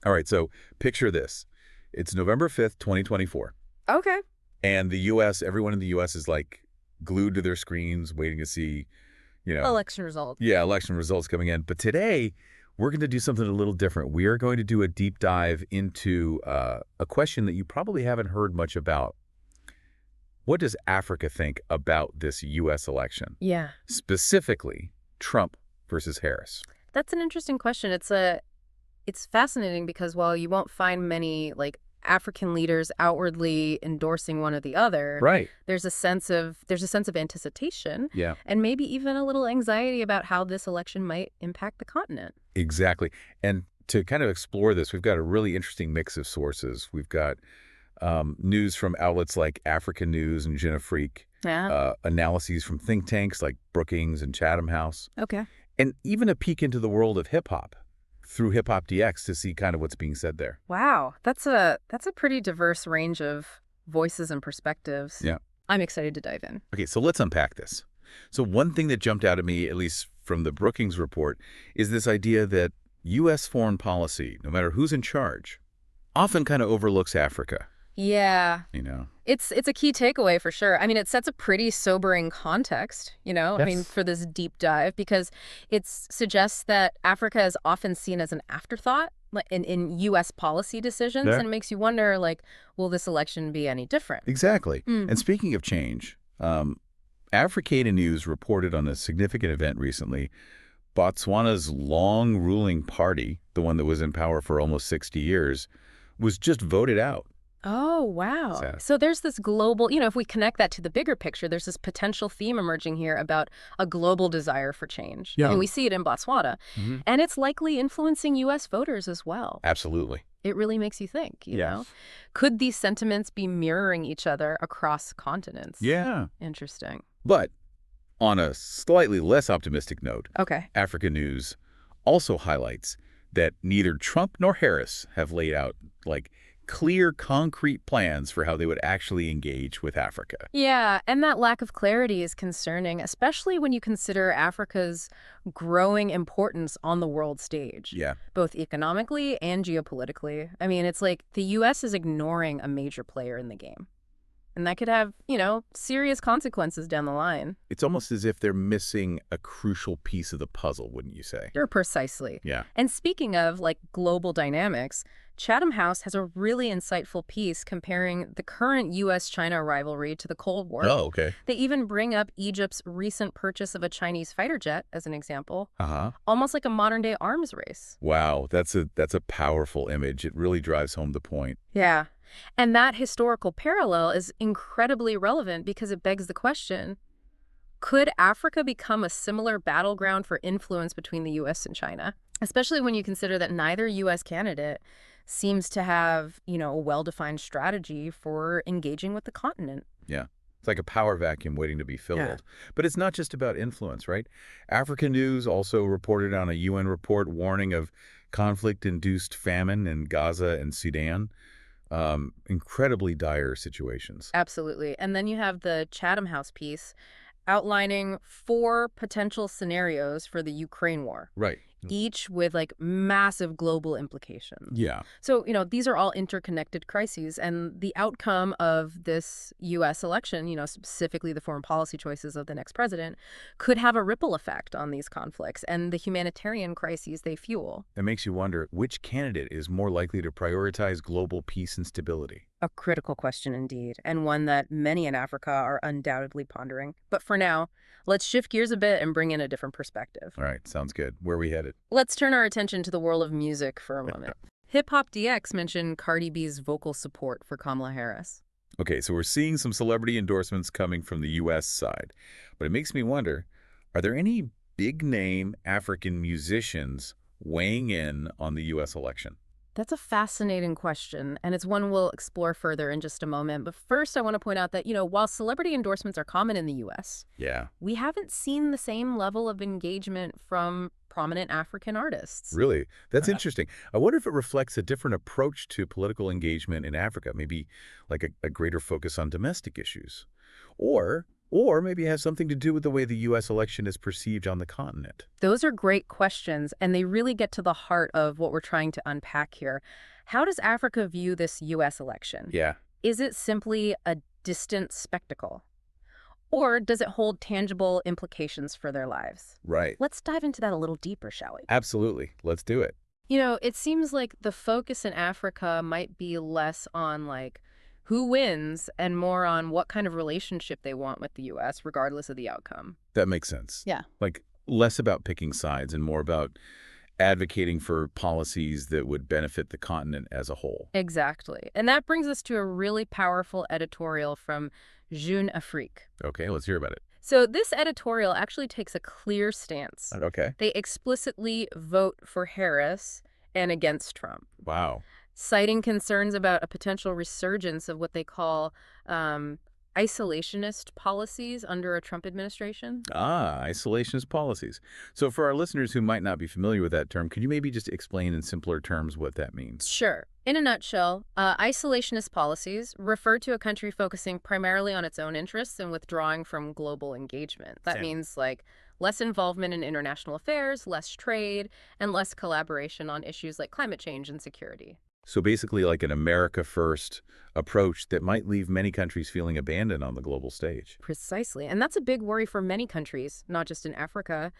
All right, so picture this. It's November 5th, 2024. Okay. And the U.S., everyone in the U.S. is like glued to their screens waiting to see, Election results. yeah, election results coming in. But today, we're going to do something a little different. We are going to do a deep dive into a question that you probably haven't heard much about. What does Africa think about this U.S. election? Yeah. Specifically, Trump versus Harris. That's an interesting question. It's fascinating because while you won't find many African leaders outwardly endorsing one or the other, Right. there's a sense of anticipation, Yeah. and maybe even a little anxiety about how this election might impact the continent. Exactly. And to kind of explore this, we've got a really interesting mix of sources. We've got news from outlets like African News and Jenna Freak, Yeah. analyses from think tanks like Brookings and Chatham House, Okay. and even a peek into the world of hip-hop through Hip Hop DX to see kind of what's being said there. Wow. That's a pretty diverse range of voices and perspectives. Yeah. I'm excited to dive in. Okay, so let's unpack this. So one thing that jumped out at me, at least from the Brookings report, is this idea that U.S. foreign policy, no matter who's in charge, often kind of overlooks Africa. Yeah. It's It's a key takeaway for sure. I mean, it sets a pretty sobering context, I mean, Yes. for this deep dive, because it suggests that Africa is often seen as an afterthought in U.S. policy decisions, Yeah. and it makes you wonder, will this election be any different? Exactly. Mm. And speaking of change, Africana News reported on a significant event recently. Botswana's long-ruling party, the one that was in power for almost 60 years, was just voted out. Oh, wow. Sad. So there's this global, if we connect that to the bigger picture, there's this potential theme emerging here about a global desire for change. Yeah. And we see it in Botswana. Mhm. And it's likely influencing U.S. voters as well. Absolutely. It really makes you think, Yeah. know? Could these sentiments be mirroring each other across continents? Yeah. Interesting. But on a slightly less optimistic note, Okay. Africa News also highlights that neither Trump nor Harris have laid out, clear, concrete plans for how they would actually engage with Africa. Yeah, and that lack of clarity is concerning, especially when you consider Africa's growing importance on the world stage, Yeah. both economically and geopolitically. I mean, it's like the U.S. is ignoring a major player in the game. And that could have, serious consequences down the line. It's almost as if they're missing a crucial piece of the puzzle, wouldn't you say? Sure, precisely. Yeah. And speaking of, global dynamics, Chatham House has a really insightful piece comparing the current U.S.-China rivalry to the Cold War. Oh, okay. They even bring up Egypt's recent purchase of a Chinese fighter jet as an example, Uh-huh. almost like a modern-day arms race. Wow, that's a powerful image. It really drives home the point. Yeah. And that historical parallel is incredibly relevant because it begs the question, could Africa become a similar battleground for influence between the U.S. and China? Especially when you consider that neither U.S. candidate seems to have, a well-defined strategy for engaging with the continent. Yeah. It's like a power vacuum waiting to be filled. Yeah. But it's not just about influence, right? African News also reported on a UN report warning of conflict-induced famine in Gaza and Sudan. Incredibly dire situations. Absolutely. And then you have the Chatham House piece outlining 4 potential scenarios for the Ukraine war, Right. each with massive global implications. Yeah. So, these are all interconnected crises, and the outcome of this U.S. election, specifically the foreign policy choices of the next president, could have a ripple effect on these conflicts and the humanitarian crises they fuel. That makes you wonder which candidate is more likely to prioritize global peace and stability. A critical question indeed, and one that many in Africa are undoubtedly pondering. But for now, let's shift gears a bit and bring in a different perspective. All right, sounds good. Where are we headed? Let's turn our attention to the world of music for a moment. Hip Hop DX mentioned Cardi B's vocal support for Kamala Harris. Okay, so we're seeing some celebrity endorsements coming from the U.S. side. But it makes me wonder, are there any big-name African musicians weighing in on the U.S. election? That's a fascinating question, and it's one we'll explore further in just a moment. But first, I want to point out that, while celebrity endorsements are common in the U.S., Yeah. we haven't seen the same level of engagement from prominent African artists. Really? That's interesting. I wonder if it reflects a different approach to political engagement in Africa, maybe like a greater focus on domestic issues. Or Or maybe it has something to do with the way the U.S. election is perceived on the continent. Those are great questions, and they really get to the heart of what we're trying to unpack here. How does Africa view this U.S. election? Yeah, Is it simply a distant spectacle? Or does it hold tangible implications for their lives? right. Let's dive into that a little deeper, shall we? Absolutely. Let's do it. It seems like the focus in Africa might be less on like who wins and more on what kind of relationship they want with the US, regardless of the outcome. That makes sense. Yeah. Like, less about picking sides and more about advocating for policies that would benefit the continent as a whole. Exactly. And that brings us to a really powerful editorial from Jeune Afrique. Okay, let's hear about it. So this editorial actually takes a clear stance. Okay. They explicitly vote for Harris and against Trump, Wow. citing concerns about a potential resurgence of what they call isolationist policies under a Trump administration. Ah, isolationist policies. So for our listeners who might not be familiar with that term, can you maybe just explain in simpler terms what that means? Sure. In a nutshell, isolationist policies refer to a country focusing primarily on its own interests and withdrawing from global engagement. That Same. means like less involvement in international affairs, less trade, and less collaboration on issues like climate change and security. So basically like an America first approach that might leave many countries feeling abandoned on the global stage. Precisely. And that's a big worry for many countries, not just in Africa.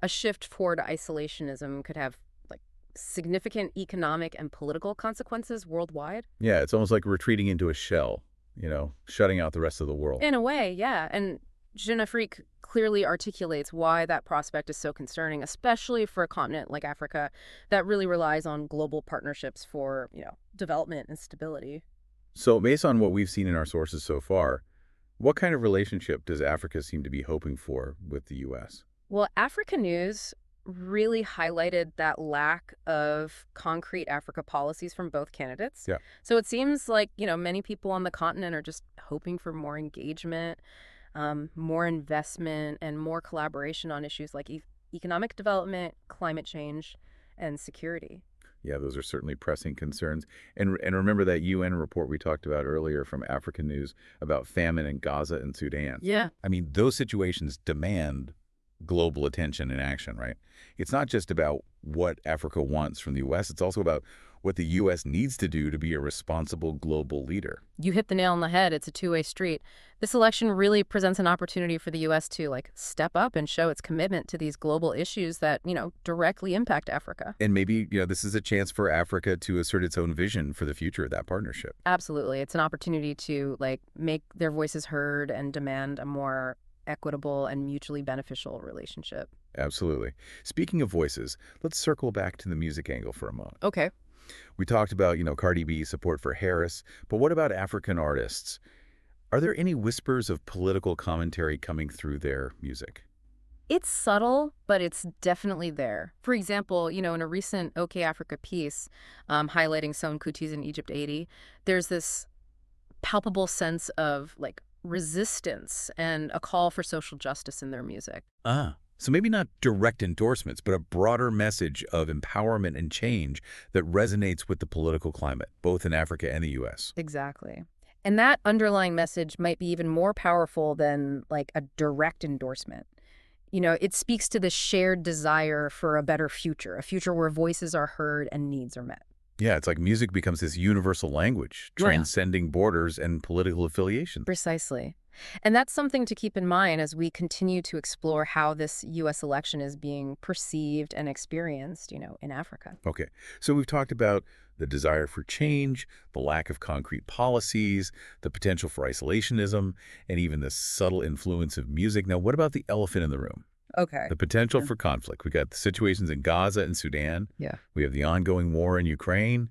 A shift toward isolationism could have like significant economic and political consequences worldwide. Yeah, it's almost like retreating into a shell, shutting out the rest of the world. In a way, yeah. And Jeune Afrique clearly articulates why that prospect is so concerning, especially for a continent like Africa that really relies on global partnerships for, development and stability. So based on what we've seen in our sources so far, what kind of relationship does Africa seem to be hoping for with the U.S.? Well, Africa News really highlighted that lack of concrete Africa policies from both candidates. Yeah. So it seems like, many people on the continent are just hoping for more engagement, more investment, and more collaboration on issues like economic development, climate change, and security. Yeah, those are certainly pressing concerns. And remember that UN report we talked about earlier from African News about famine in Gaza and Sudan. Yeah. I mean, those situations demand global attention and action, right? It's not just about what Africa wants from the U.S., it's also about what the U.S. needs to do to be a responsible global leader. You hit the nail on the head. It's a two-way street. This election really presents an opportunity for the U.S. to step up and show its commitment to these global issues that, directly impact Africa. And maybe, this is a chance for Africa to assert its own vision for the future of that partnership. Absolutely. It's an opportunity to make their voices heard and demand a more equitable and mutually beneficial relationship. Absolutely. Speaking of voices, let's circle back to the music angle for a moment. Okay. We talked about, Cardi B's support for Harris, but what about African artists? Are there any whispers of political commentary coming through their music? It's subtle, but it's definitely there. For example, in a recent OK Africa piece highlighting Son Kuti's in Egypt 80, there's this palpable sense of resistance and a call for social justice in their music. So maybe not direct endorsements, but a broader message of empowerment and change that resonates with the political climate, both in Africa and the U.S. Exactly. And that underlying message might be even more powerful than a direct endorsement. It speaks to the shared desire for a better future, a future where voices are heard and needs are met. Yeah, it's like music becomes this universal language, transcending borders and political affiliations. Precisely. And that's something to keep in mind as we continue to explore how this U.S. election is being perceived and experienced, in Africa. Okay, so we've talked about the desire for change, the lack of concrete policies, the potential for isolationism, and even the subtle influence of music. Now, what about the elephant in the room? Okay. The potential for conflict. We got the situations in Gaza and Sudan. Yeah. We have the ongoing war in Ukraine.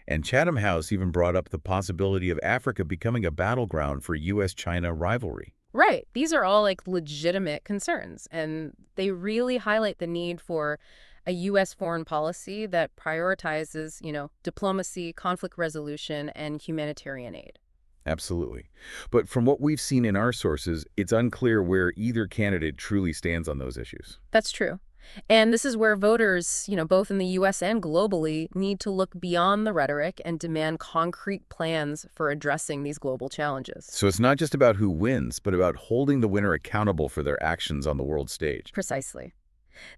And Chatham House even brought up the possibility of Africa becoming a battleground for U.S.-China rivalry. Right. These are all legitimate concerns, and they really highlight the need for a U.S. foreign policy that prioritizes, diplomacy, conflict resolution, and humanitarian aid. Absolutely. But from what we've seen in our sources, it's unclear where either candidate truly stands on those issues. That's true. And this is where voters, both in the U.S. and globally, need to look beyond the rhetoric and demand concrete plans for addressing these global challenges. So it's not just about who wins, but about holding the winner accountable for their actions on the world stage. Precisely.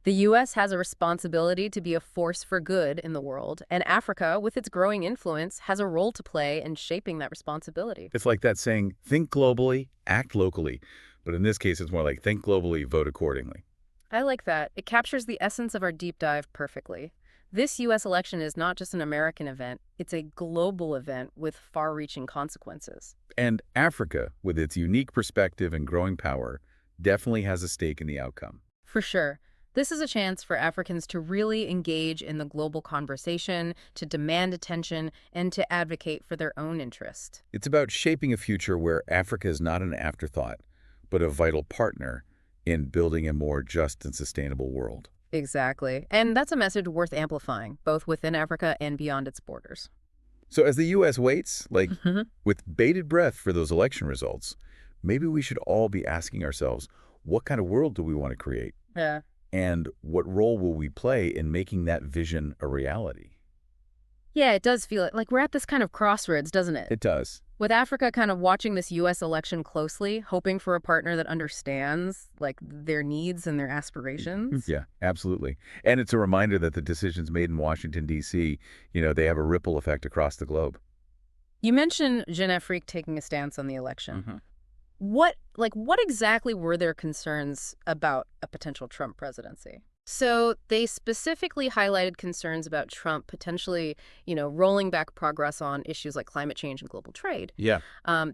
The U.S. has a responsibility to be a force for good in the world, and Africa, with its growing influence, has a role to play in shaping that responsibility. It's like that saying, think globally, act locally. But in this case, it's more like think globally, vote accordingly. I like that. It captures the essence of our deep dive perfectly. This U.S. election is not just an American event, it's a global event with far-reaching consequences. And Africa, with its unique perspective and growing power, definitely has a stake in the outcome. For sure. This is a chance for Africans to really engage in the global conversation, to demand attention, and to advocate for their own interest. It's about shaping a future where Africa is not an afterthought, but a vital partner in building a more just and sustainable world. Exactly. And that's a message worth amplifying, both within Africa and beyond its borders. So as the U.S. waits, with bated breath for those election results, maybe we should all be asking ourselves, what kind of world do we want to create? Yeah. And what role will we play in making that vision a reality? Yeah, it does feel like we're at this kind of crossroads, doesn't it? It does. With Africa kind of watching this U.S. election closely, hoping for a partner that understands, their needs and their aspirations. Yeah, absolutely. And it's a reminder that the decisions made in Washington, D.C., they have a ripple effect across the globe. You mentioned Jeune Afrique taking a stance on the election. What exactly were their concerns about a potential Trump presidency? So they specifically highlighted concerns about Trump potentially, rolling back progress on issues like climate change and global trade. Yeah.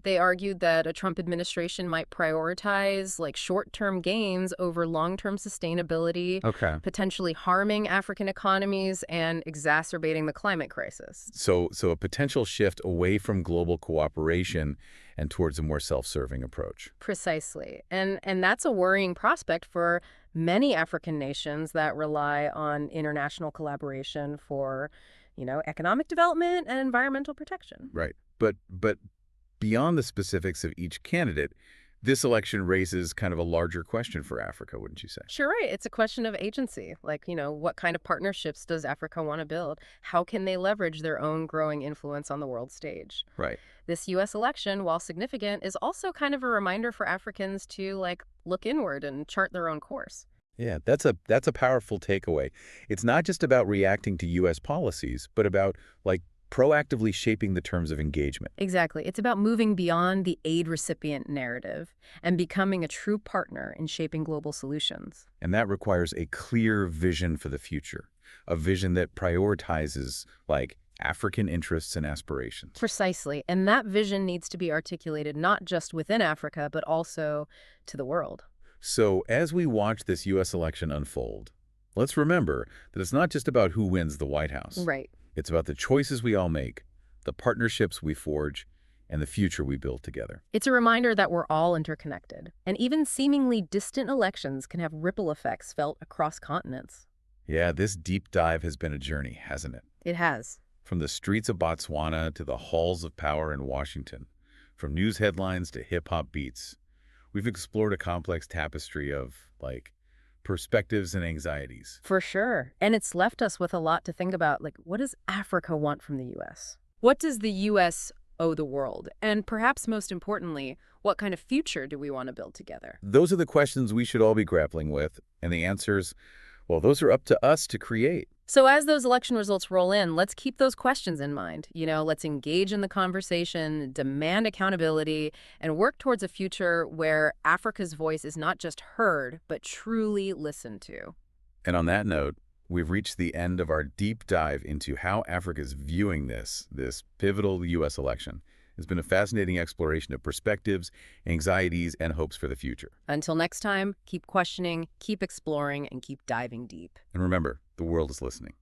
They argued that a Trump administration might prioritize short-term gains over long-term sustainability, Okay. potentially harming African economies and exacerbating the climate crisis. So a potential shift away from global cooperation and towards a more self-serving approach. Precisely. And that's a worrying prospect for many African nations that rely on international collaboration for, economic development and environmental protection. Right. But beyond the specifics of each candidate, this election raises kind of a larger question for Africa, wouldn't you say? Sure, right. It's a question of agency. What kind of partnerships does Africa want to build? How can they leverage their own growing influence on the world stage? Right. This U.S. election, while significant, is also kind of a reminder for Africans to, look inward and chart their own course. Yeah, that's a powerful takeaway. It's not just about reacting to U.S. policies, but about, proactively shaping the terms of engagement. Exactly. It's about moving beyond the aid recipient narrative and becoming a true partner in shaping global solutions. And that requires a clear vision for the future, a vision that prioritizes, African interests and aspirations. Precisely. And that vision needs to be articulated not just within Africa, but also to the world. So as we watch this U.S. election unfold, let's remember that it's not just about who wins the White House. Right. It's about the choices we all make, the partnerships we forge, and the future we build together. It's a reminder that we're all interconnected, and even seemingly distant elections can have ripple effects felt across continents. Yeah, this deep dive has been a journey, hasn't it? It has. From the streets of Botswana to the halls of power in Washington, from news headlines to hip-hop beats, we've explored a complex tapestry of, perspectives and anxieties. For sure. And it's left us with a lot to think about, what does Africa want from the U.S.? What does the U.S. owe the world? And perhaps most importantly, what kind of future do we want to build together? Those are the questions we should all be grappling with, and the answers, well, those are up to us to create. So as those election results roll in, let's keep those questions in mind. Let's engage in the conversation, demand accountability, and work towards a future where Africa's voice is not just heard, but truly listened to. And on that note, we've reached the end of our deep dive into how Africa is viewing this pivotal U.S. election. It's been a fascinating exploration of perspectives, anxieties, and hopes for the future. Until next time, keep questioning, keep exploring, and keep diving deep. And remember, the world is listening.